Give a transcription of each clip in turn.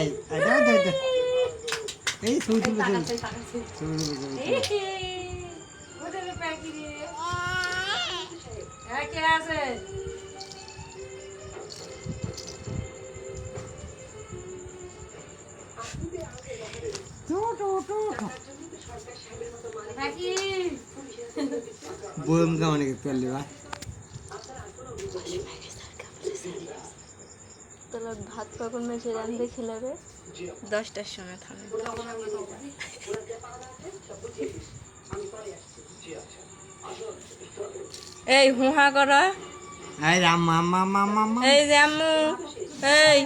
এই দাও দাও দাও এই ছবি ছবি বইম গাওয়ানি করলি বা তাহলে ভাত কখন মেশে রান্ধে খেলাবে 10টার সময় থামে এই হুহা কর এই রাম মামা মামা এই যে আম্মু এই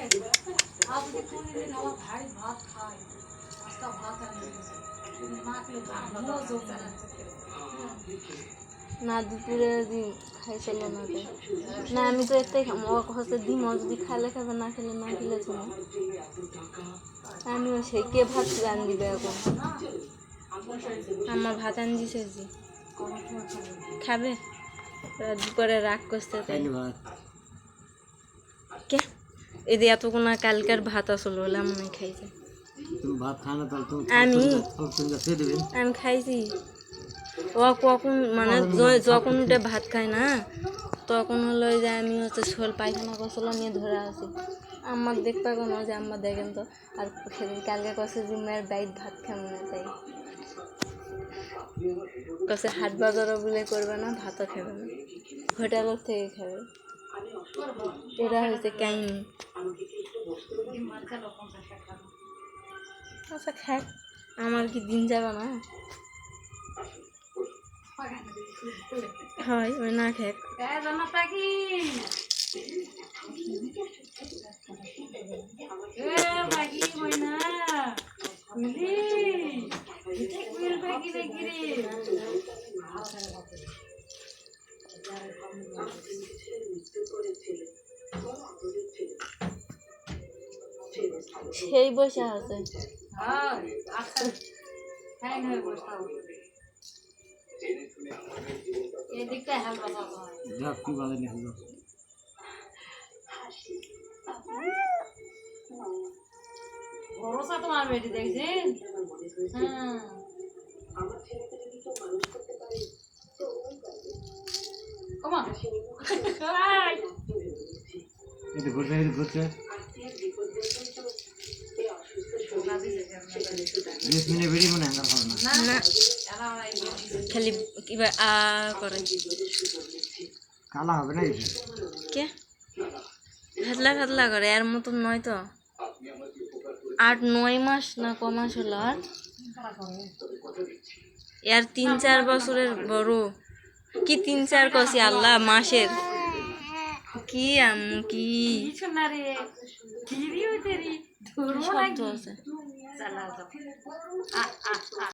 না দুপুরে দিন খাইছিল না না আমি তো এটাই হচ্ছে ডিম যদি খাইলে খাবে না খেলে না খেলে তুমি আমিও সেই কে ভাত রান দিবে এখন আমার ভাত আন দিছে জি খাবে দুপুরে রাগ করতে তাই কে এই এতক্ষণ কালকার ভাত আসলো বলে মনে খাইছে আমি আমি খাইছি ও কখন মানে যখন উঠে ভাত খায় না তখন হলো যে আমি হচ্ছে শোল পায়খানা করছিলাম নিয়ে ধরে আসি আমার দেখতে কোনো যে আমার দেখেন তো আর সেদিন কালকে কষে যে মেয়ের বাইট ভাত খাবো না তাই কষে হাট বাজারও বলে করবে না ভাতও খাবে না হোটেলের থেকে খাবে এরা হয়েছে কাহিনি আচ্ছা খাক আমার কি দিন যাবে না হয় ওই না খাক সেই বসে আছে ভরসা তোমার বেটি দেখছেন খালি কিবা আ করে কালা হবে না কে ফেতলা ফেতলা করে এর মতন নয় তো 8-9 মাস না ক মাস হলো আর এর 3-4 বছরের বড় কি 3-4 কষি আল্লাহ মাসের কি আম্মু কি শব্দ আছে